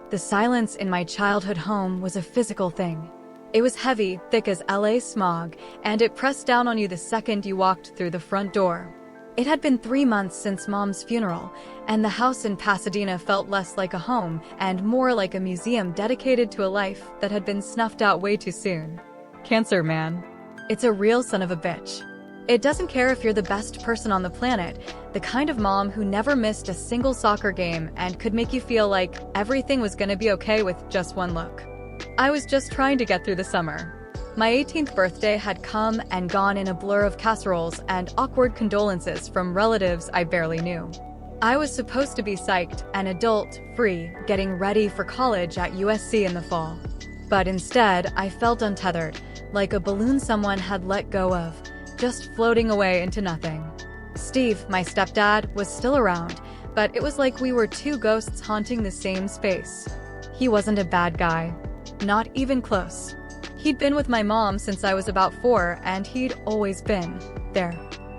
The silence in my childhood home was a physical thing. It was heavy, thick as LA smog, and it pressed down on you the second you walked through the front door. It had been 3 months since Mom's funeral, and the house in Pasadena felt less like a home and more like a museum dedicated to a life that had been snuffed out way too soon. Cancer, man. It's a real son of a bitch. It doesn't care if you're the best person on the planet, the kind of mom who never missed a single soccer game and could make you feel like everything was gonna be okay with just one look. I was just trying to get through the summer. My 18th birthday had come and gone in a blur of casseroles and awkward condolences from relatives I barely knew. I was supposed to be psyched, an adult, free, getting ready for college at USC in the fall. But instead, I felt untethered, like a balloon someone had let go of, just floating away into nothing. Steve, my stepdad, was still around, but it was like we were two ghosts haunting the same space. He wasn't a bad guy. Not even close. He'd been with my mom since I was about 4, and he'd always been there.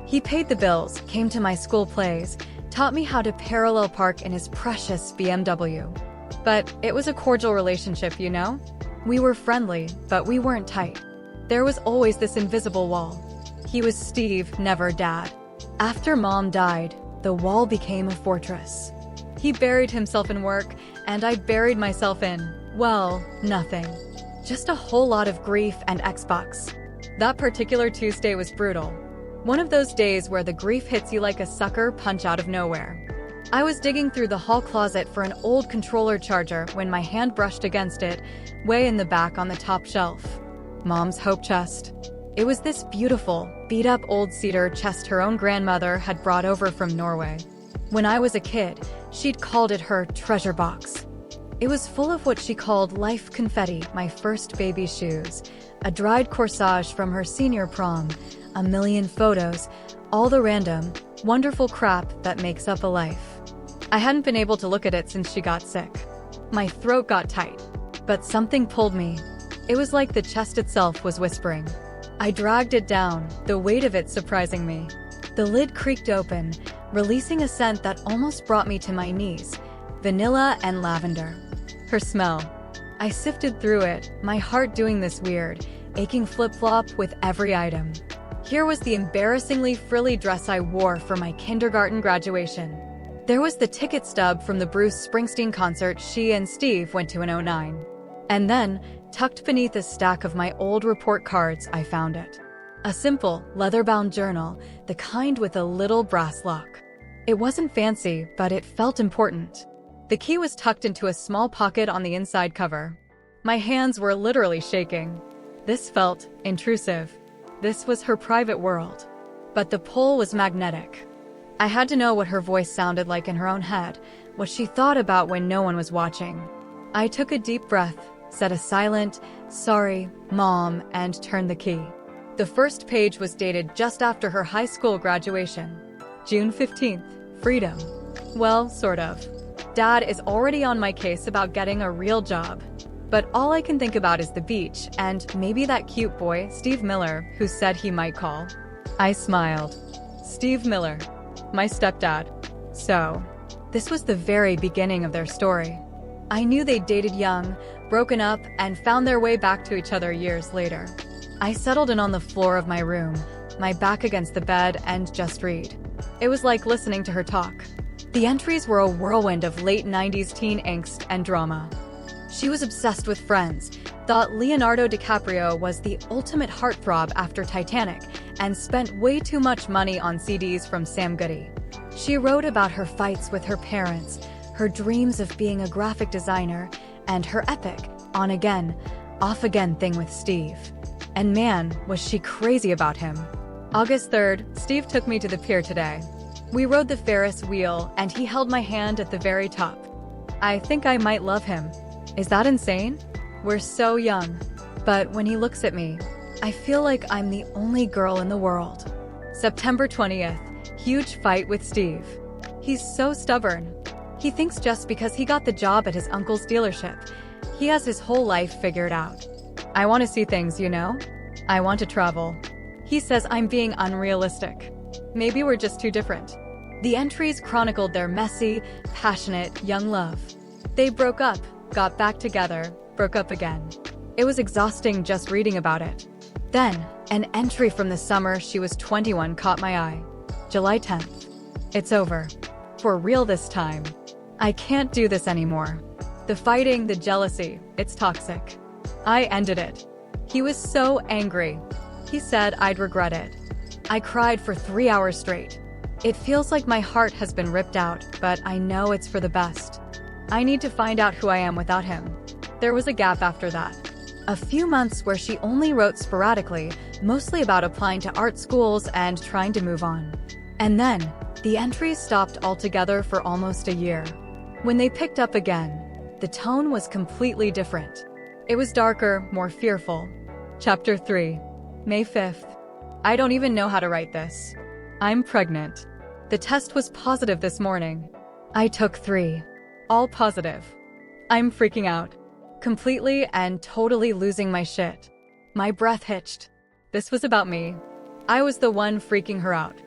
He paid the bills, came to my school plays, taught me how to parallel park in his precious BMW. But it was a cordial relationship, you know? We were friendly, but we weren't tight. There was always this invisible wall. He was Steve, never Dad. After Mom died, the wall became a fortress. He buried himself in work, and I buried myself in, well, nothing. Just a whole lot of grief and Xbox. That particular Tuesday was brutal. One of those days where the grief hits you like a sucker punch out of nowhere. I was digging through the hall closet for an old controller charger when my hand brushed against it, way in the back on the top shelf. Mom's hope chest. It was this beautiful, beat-up old cedar chest her own grandmother had brought over from Norway. When I was a kid, she'd called it her treasure box. It was full of what she called life confetti, my first baby shoes, a dried corsage from her senior prom, a million photos, all the random, wonderful crap that makes up a life. I hadn't been able to look at it since she got sick. My throat got tight, but something pulled me. It was like the chest itself was whispering. I dragged it down, the weight of it surprising me. The lid creaked open, releasing a scent that almost brought me to my knees, vanilla and lavender. Her smell. I sifted through it, my heart doing this weird, aching flip-flop with every item. Here was the embarrassingly frilly dress I wore for my kindergarten graduation. There was the ticket stub from the Bruce Springsteen concert she and Steve went to in '09. And then, tucked beneath a stack of my old report cards, I found it. A simple, leather-bound journal, the kind with a little brass lock. It wasn't fancy, but it felt important. The key was tucked into a small pocket on the inside cover. My hands were literally shaking. This felt intrusive. This was her private world. But the pull was magnetic. I had to know what her voice sounded like in her own head, what she thought about when no one was watching. I took a deep breath, said a silent, "Sorry, Mom," and turned the key. The first page was dated just after her high school graduation. June 15th, freedom. Well, sort of. Dad is already on my case about getting a real job. But all I can think about is the beach and maybe that cute boy, Steve Miller, who said he might call. I smiled. Steve Miller, my stepdad. So, this was the very beginning of their story. I knew they'd dated young, broken up, and found their way back to each other years later. I settled in on the floor of my room, my back against the bed, and just read. It was like listening to her talk. The entries were a whirlwind of late 90s teen angst and drama. She was obsessed with Friends, thought Leonardo DiCaprio was the ultimate heartthrob after Titanic, and spent way too much money on CDs from Sam Goody. She wrote about her fights with her parents, her dreams of being a graphic designer, and her epic, on-again, off-again thing with Steve. And man, was she crazy about him. August 3rd, Steve took me to the pier today. We rode the Ferris wheel, and he held my hand at the very top. I think I might love him. Is that insane? We're so young. But when he looks at me, I feel like I'm the only girl in the world. September 20th, huge fight with Steve. He's so stubborn. He thinks just because he got the job at his uncle's dealership, he has his whole life figured out. I want to see things, you know? I want to travel. He says I'm being unrealistic. Maybe we're just too different. The entries chronicled their messy, passionate, young love. They broke up, got back together, broke up again. It was exhausting just reading about it. Then, an entry from the summer she was 21 caught my eye. July 10th. It's over. For real this time. I can't do this anymore. The fighting, the jealousy, it's toxic. I ended it. He was so angry. He said I'd regret it. I cried for 3 hours straight. It feels like my heart has been ripped out, but I know it's for the best. I need to find out who I am without him. There was a gap after that. A few months where she only wrote sporadically, mostly about applying to art schools and trying to move on. And then, the entries stopped altogether for almost a year. When they picked up again, the tone was completely different. It was darker, more fearful. Chapter 3. May 5th. I don't even know how to write this. I'm pregnant. The test was positive this morning. I took 3. All positive. I'm freaking out. Completely and totally losing my shit. My breath hitched. This was about me. I was the one freaking her out.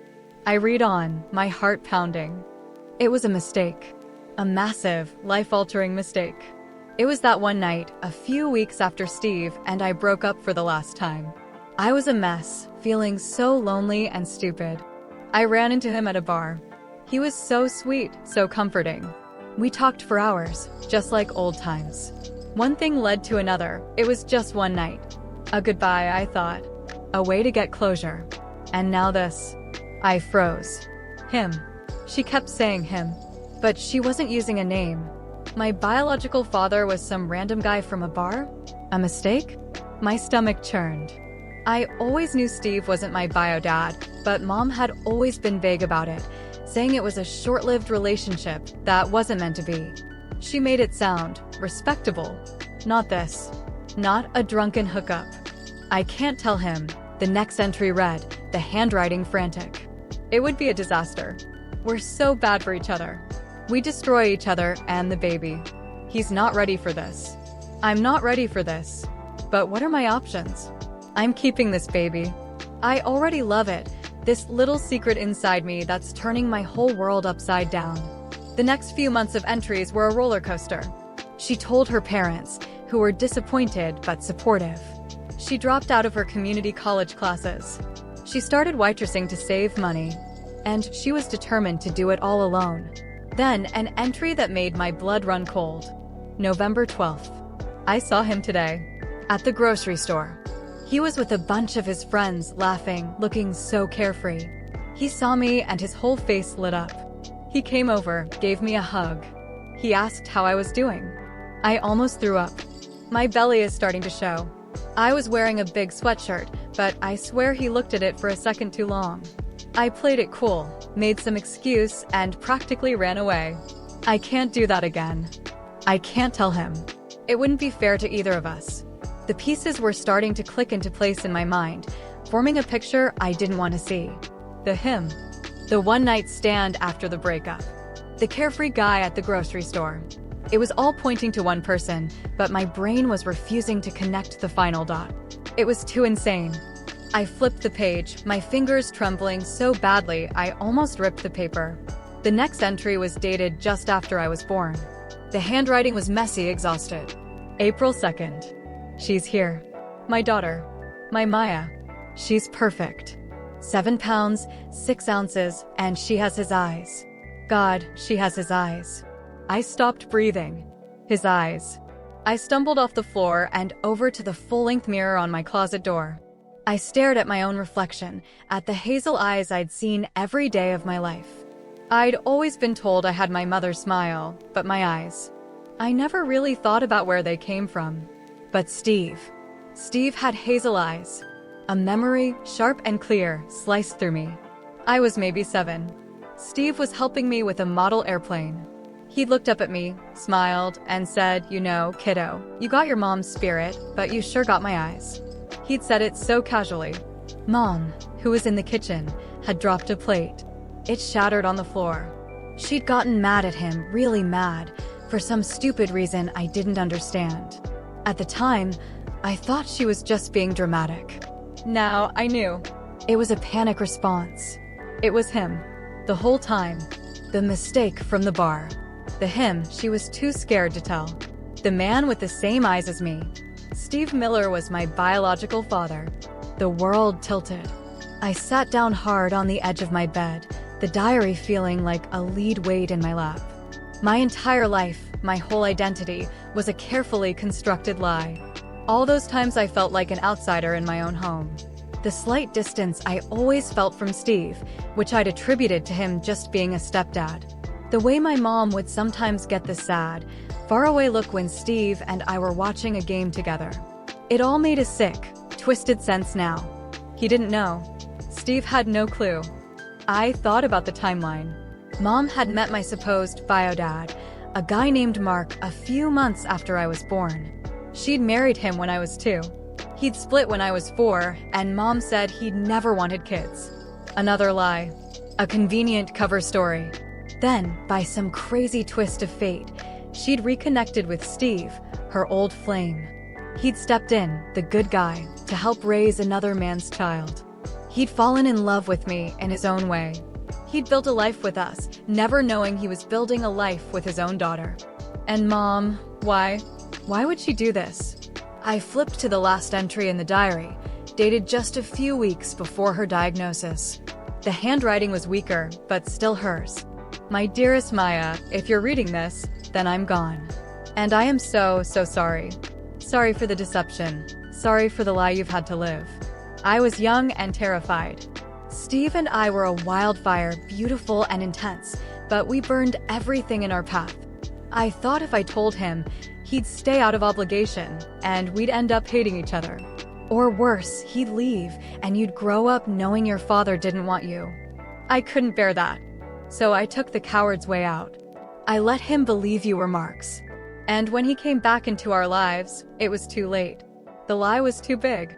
I read on, my heart pounding. It was a mistake. A massive, life-altering mistake. It was that one night, a few weeks after Steve and I broke up for the last time. I was a mess, feeling so lonely and stupid. I ran into him at a bar. He was so sweet, so comforting. We talked for hours, just like old times. One thing led to another. It was just one night. A goodbye, I thought. A way to get closure. And now this. I froze. Him. She kept saying him. But she wasn't using a name. My biological father was some random guy from a bar? A mistake? My stomach churned. I always knew Steve wasn't my bio dad, but Mom had always been vague about it, saying it was a short-lived relationship that wasn't meant to be. She made it sound respectable. Not this. Not a drunken hookup. I can't tell him. The next entry read, the handwriting frantic. It would be a disaster. We're so bad for each other. We destroy each other and the baby. He's not ready for this. I'm not ready for this. But what are my options? I'm keeping this baby. I already love it. This little secret inside me that's turning my whole world upside down. The next few months of entries were a roller coaster. She told her parents, who were disappointed but supportive. She dropped out of her community college classes. She started waitressing to save money. And she was determined to do it all alone. Then, an entry that made my blood run cold. November 12th. I saw him today. At the grocery store. He was with a bunch of his friends, laughing, looking so carefree. He saw me and his whole face lit up. He came over, gave me a hug. He asked how I was doing. I almost threw up. My belly is starting to show. I was wearing a big sweatshirt, but I swear he looked at it for a second too long. I played it cool, made some excuse, and practically ran away. I can't do that again. I can't tell him. It wouldn't be fair to either of us. The pieces were starting to click into place in my mind, forming a picture I didn't want to see. The him. The one-night stand after the breakup. The carefree guy at the grocery store. It was all pointing to one person, but my brain was refusing to connect the final dot. It was too insane. I flipped the page, my fingers trembling so badly I almost ripped the paper. The next entry was dated just after I was born. The handwriting was messy, exhausted. April 2nd. She's here. My daughter. My Maya. She's perfect. 7 pounds, 6 ounces, and she has his eyes. God, she has his eyes. I stopped breathing. His eyes. I stumbled off the floor and over to the full-length mirror on my closet door. I stared at my own reflection, at the hazel eyes I'd seen every day of my life. I'd always been told I had my mother's smile, but my eyes. I never really thought about where they came from. But Steve had hazel eyes. A memory, sharp and clear, sliced through me. I was maybe 7. Steve was helping me with a model airplane. He looked up at me, smiled, and said, "You know, kiddo, you got your mom's spirit, but you sure got my eyes." He'd said it so casually. Mom, who was in the kitchen, had dropped a plate. It shattered on the floor. She'd gotten mad at him, really mad, for some stupid reason I didn't understand. At the time, I thought she was just being dramatic. Now I knew. It was a panic response. It was him. The whole time. The mistake from the bar. The him she was too scared to tell. The man with the same eyes as me. Steve Miller was my biological father. The world tilted. I sat down hard on the edge of my bed, the diary feeling like a lead weight in my lap. My entire life, my whole identity, was a carefully constructed lie. All those times I felt like an outsider in my own home. The slight distance I always felt from Steve, which I'd attributed to him just being a stepdad. The way my mom would sometimes get the sad, faraway look when Steve and I were watching a game together. It all made a sick, twisted sense now. He didn't know. Steve had no clue. I thought about the timeline. Mom had met my supposed bio dad, a guy named Mark, a few months after I was born. She'd married him when I was 2. He'd split when I was 4, and Mom said he'd never wanted kids. Another lie. A convenient cover story. Then, by some crazy twist of fate, she'd reconnected with Steve, her old flame. He'd stepped in, the good guy, to help raise another man's child. He'd fallen in love with me in his own way. He'd built a life with us, never knowing he was building a life with his own daughter. And Mom, why? Why would she do this? I flipped to the last entry in the diary, dated just a few weeks before her diagnosis. The handwriting was weaker, but still hers. My dearest Maya, if you're reading this, then I'm gone. And I am so sorry. Sorry for the deception. Sorry for the lie you've had to live. I was young and terrified. Steve and I were a wildfire, beautiful and intense, but we burned everything in our path. I thought if I told him, he'd stay out of obligation, and we'd end up hating each other. Or worse, he'd leave, and you'd grow up knowing your father didn't want you. I couldn't bear that. So I took the coward's way out. I let him believe you were Mark's. And when he came back into our lives, it was too late. The lie was too big.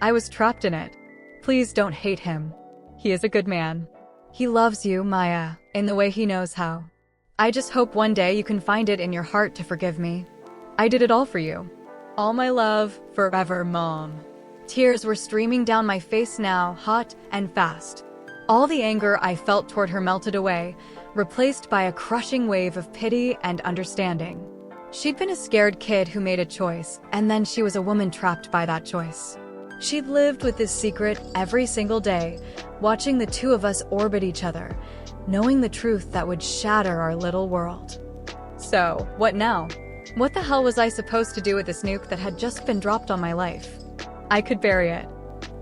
I was trapped in it. Please don't hate him. He is a good man. He loves you, Maya, in the way he knows how. I just hope one day you can find it in your heart to forgive me. I did it all for you. All my love, forever, Mom. Tears were streaming down my face now, hot and fast. All the anger I felt toward her melted away, replaced by a crushing wave of pity and understanding. She'd been a scared kid who made a choice, and then she was a woman trapped by that choice. She'd lived with this secret every single day, watching the two of us orbit each other, knowing the truth that would shatter our little world. So, what now? What the hell was I supposed to do with this nuke that had just been dropped on my life? I could bury it.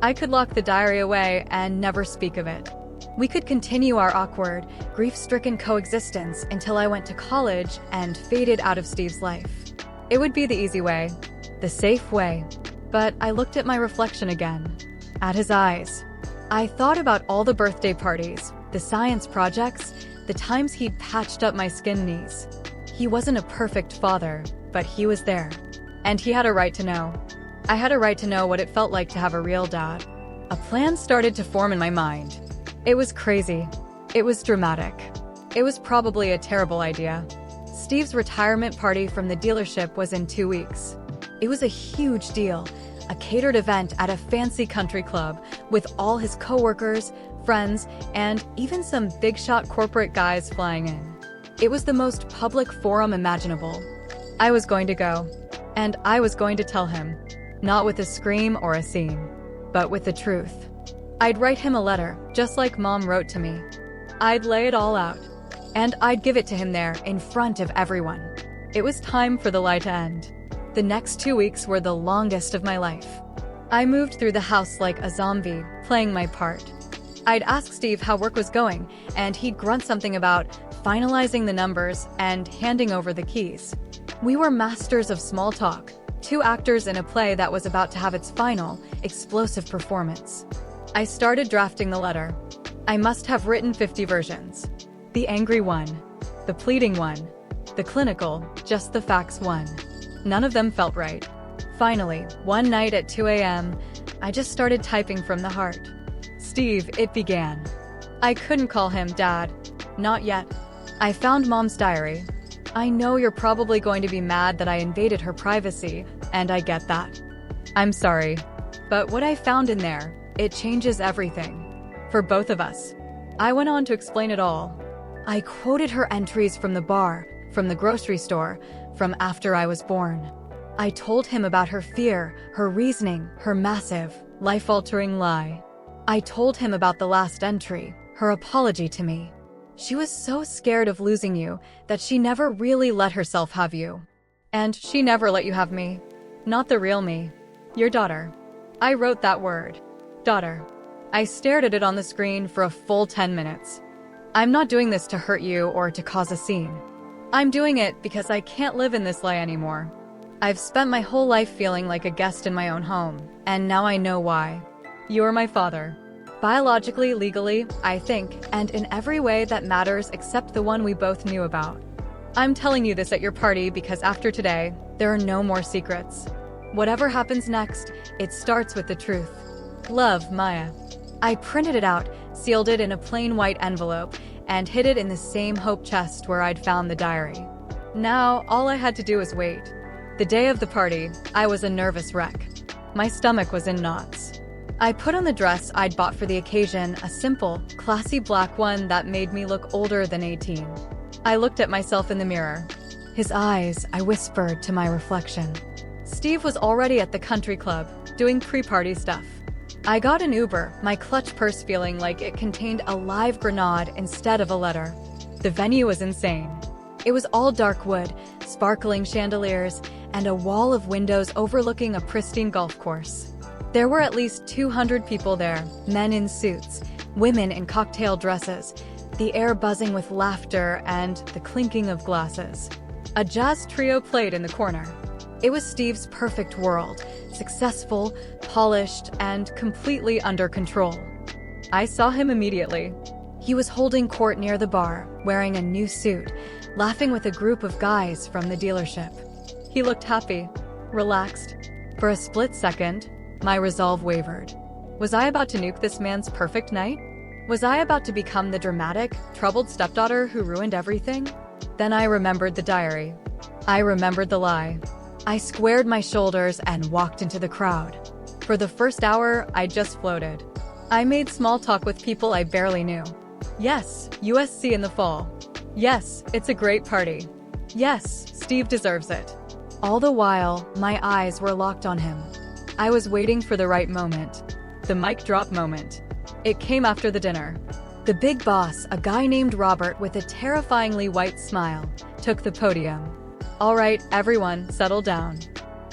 I could lock the diary away and never speak of it. We could continue our awkward, grief-stricken coexistence until I went to college and faded out of Steve's life. It would be the easy way, the safe way. But I looked at my reflection again, at his eyes. I thought about all the birthday parties, the science projects, the times he'd patched up my skin knees. He wasn't a perfect father, but he was there. And he had a right to know. I had a right to know what it felt like to have a real dad. A plan started to form in my mind. It was crazy. It was dramatic. It was probably a terrible idea. Steve's retirement party from the dealership was in 2 weeks. It was a huge deal, a catered event at a fancy country club with all his coworkers, friends, and even some big-shot corporate guys flying in. It was the most public forum imaginable. I was going to go, and I was going to tell him, not with a scream or a scene, but with the truth. I'd write him a letter, just like Mom wrote to me. I'd lay it all out, and I'd give it to him there in front of everyone. It was time for the lie to end. The next 2 weeks were the longest of my life. I moved through the house like a zombie, playing my part. I'd ask Steve how work was going, and he'd grunt something about finalizing the numbers and handing over the keys. We were masters of small talk, 2 actors in a play that was about to have its final, explosive performance. I started drafting the letter. I must have written 50 versions. The angry one, the pleading one, the clinical, just the facts one. None of them felt right. Finally, one night at 2 a.m., I just started typing from the heart. Steve, it began. I couldn't call him Dad. Not yet. I found Mom's diary. I know you're probably going to be mad that I invaded her privacy, and I get that. I'm sorry. But what I found in there, it changes everything. For both of us. I went on to explain it all. I quoted her entries from the bar, from the grocery store, from after I was born. I told him about her fear, her reasoning, her massive, life-altering lie. I told him about the last entry, her apology to me. She was so scared of losing you that she never really let herself have you. And she never let you have me. Not the real me. Your daughter. I wrote that word. Daughter. I stared at it on the screen for a full 10 minutes. I'm not doing this to hurt you or to cause a scene. I'm doing it because I can't live in this lie anymore. I've spent my whole life feeling like a guest in my own home, and now I know why. You're my father. Biologically, legally, I think, and in every way that matters except the one we both knew about. I'm telling you this at your party because after today, there are no more secrets. Whatever happens next, it starts with the truth. Love, Maya. I printed it out, sealed it in a plain white envelope, and hid it in the same hope chest where I'd found the diary. Now, all I had to do was wait. The day of the party, I was a nervous wreck. My stomach was in knots. I put on the dress I'd bought for the occasion, a simple, classy black one that made me look older than 18. I looked at myself in the mirror. His eyes, I whispered to my reflection. Steve was already at the country club, doing pre-party stuff. I got an Uber, my clutch purse feeling like it contained a live grenade instead of a letter. The venue was insane. It was all dark wood, sparkling chandeliers, and a wall of windows overlooking a pristine golf course. There were at least 200 people there, men in suits, women in cocktail dresses, the air buzzing with laughter and the clinking of glasses. A jazz trio played in the corner. It was Steve's perfect world, successful, polished, and completely under control. I saw him immediately. He was holding court near the bar, wearing a new suit, laughing with a group of guys from the dealership. He looked happy, relaxed. For a split second, my resolve wavered. Was I about to nuke this man's perfect night? Was I about to become the dramatic, troubled stepdaughter who ruined everything? Then I remembered the diary. I remembered the lie. I squared my shoulders and walked into the crowd. For the first hour, I just floated. I made small talk with people I barely knew. Yes, USC in the fall. Yes, it's a great party. Yes, Steve deserves it. All the while, my eyes were locked on him. I was waiting for the right moment. The mic drop moment. It came after the dinner. The big boss, a guy named Robert with a terrifyingly white smile, took the podium. All right, everyone, settle down.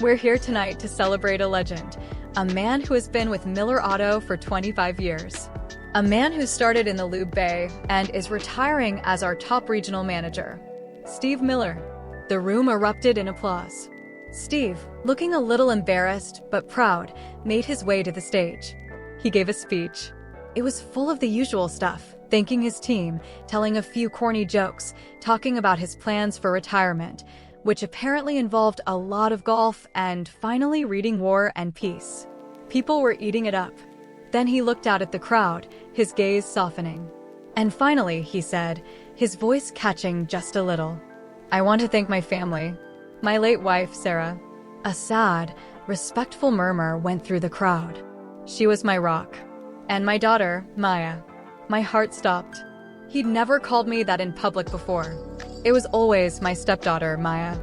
We're here tonight to celebrate a legend, a man who has been with Miller Auto for 25 years. A man who started in the Lube Bay and is retiring as our top regional manager. Steve Miller. The room erupted in applause. Steve, looking a little embarrassed but proud, made his way to the stage. He gave a speech. It was full of the usual stuff, thanking his team, telling a few corny jokes, talking about his plans for retirement, which apparently involved a lot of golf and finally reading War and Peace. People were eating it up. Then he looked out at the crowd, his gaze softening. And finally, he said, his voice catching just a little, I want to thank my family. My late wife, Sarah. A sad, respectful murmur went through the crowd. She was my rock. And my daughter, Maya. My heart stopped. He'd never called me that in public before. It was always my stepdaughter, Maya.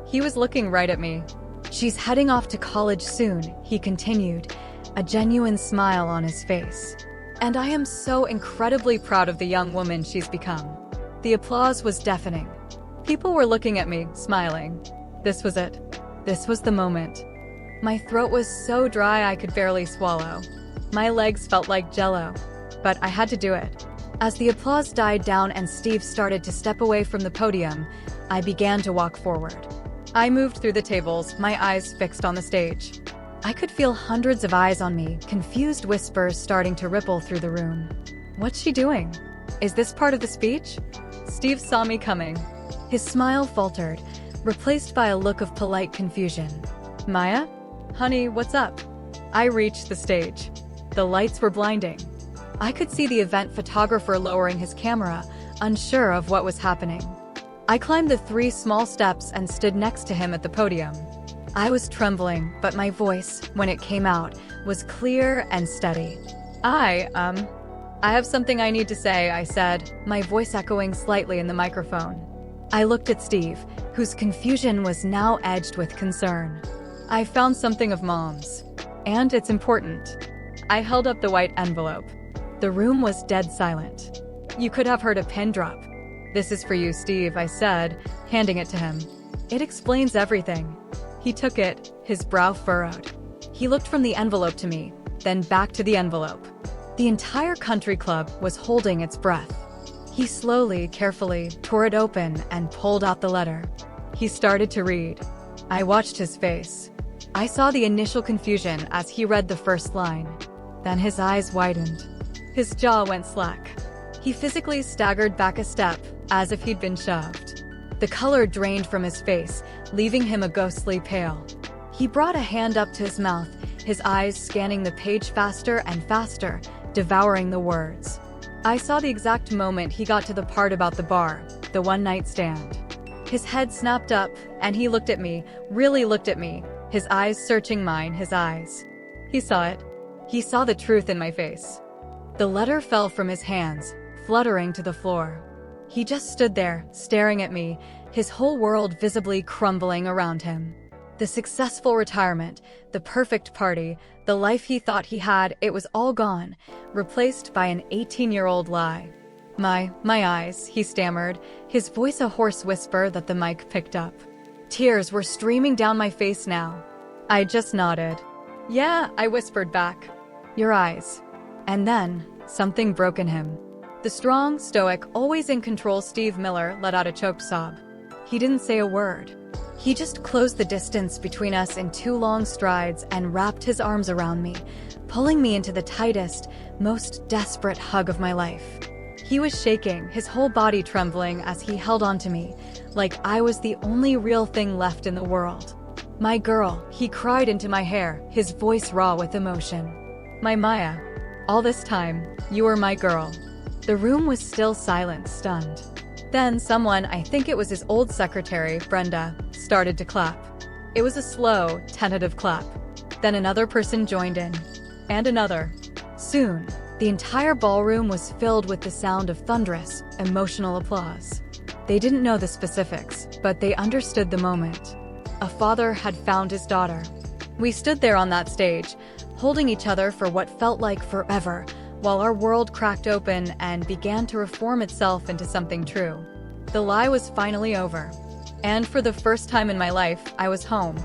He was looking right at me. She's heading off to college soon, he continued, a genuine smile on his face. And I am so incredibly proud of the young woman she's become. The applause was deafening. People were looking at me, smiling. This was it. This was the moment. My throat was so dry I could barely swallow. My legs felt like jello. But I had to do it. As the applause died down and Steve started to step away from the podium, I began to walk forward. I moved through the tables, my eyes fixed on the stage. I could feel hundreds of eyes on me, confused whispers starting to ripple through the room. What's she doing? Is this part of the speech? Steve saw me coming. His smile faltered, replaced by a look of polite confusion. Maya? Honey, what's up? I reached the stage. The lights were blinding. I could see the event photographer lowering his camera, unsure of what was happening. I climbed the 3 small steps and stood next to him at the podium. I was trembling, but my voice, when it came out, was clear and steady. I have something I need to say, I said, my voice echoing slightly in the microphone. I looked at Steve, whose confusion was now edged with concern. I found something of Mom's. And it's important. I held up the white envelope. The room was dead silent. You could have heard a pin drop. "This is for you, Steve," I said, handing it to him. "It explains everything." He took it, his brow furrowed. He looked from the envelope to me, then back to the envelope. The entire country club was holding its breath. He slowly, carefully, tore it open and pulled out the letter. He started to read. I watched his face. I saw the initial confusion as he read the first line. Then his eyes widened. His jaw went slack. He physically staggered back a step, as if he'd been shoved. The color drained from his face, leaving him a ghostly pale. He brought a hand up to his mouth, his eyes scanning the page faster and faster, devouring the words. I saw the exact moment he got to the part about the bar, the one-night stand. His head snapped up, and he looked at me, really looked at me, his eyes searching mine, his eyes. He saw it. He saw the truth in my face. The letter fell from his hands, fluttering to the floor. He just stood there, staring at me, his whole world visibly crumbling around him. The successful retirement, the perfect party, the life he thought he had, it was all gone, replaced by an 18-year-old lie. My eyes, he stammered, his voice a hoarse whisper that the mic picked up. Tears were streaming down my face now. I just nodded. "Yeah," I whispered back. "Your eyes." And then, something broke in him. The strong, stoic, always in control Steve Miller let out a choked sob. He didn't say a word. He just closed the distance between us in 2 long strides and wrapped his arms around me, pulling me into the tightest, most desperate hug of my life. He was shaking, his whole body trembling as he held onto me, like I was the only real thing left in the world. "My girl," he cried into my hair, his voice raw with emotion. "My Maya. All this time, you were my girl." The room was still silent, stunned. Then someone, I think it was his old secretary, Brenda, started to clap. It was a slow, tentative clap. Then another person joined in. And another. Soon, the entire ballroom was filled with the sound of thunderous, emotional applause. They didn't know the specifics, but they understood the moment. A father had found his daughter. We stood there on that stage, holding each other for what felt like forever, while our world cracked open and began to reform itself into something true. The lie was finally over. And for the first time in my life, I was home.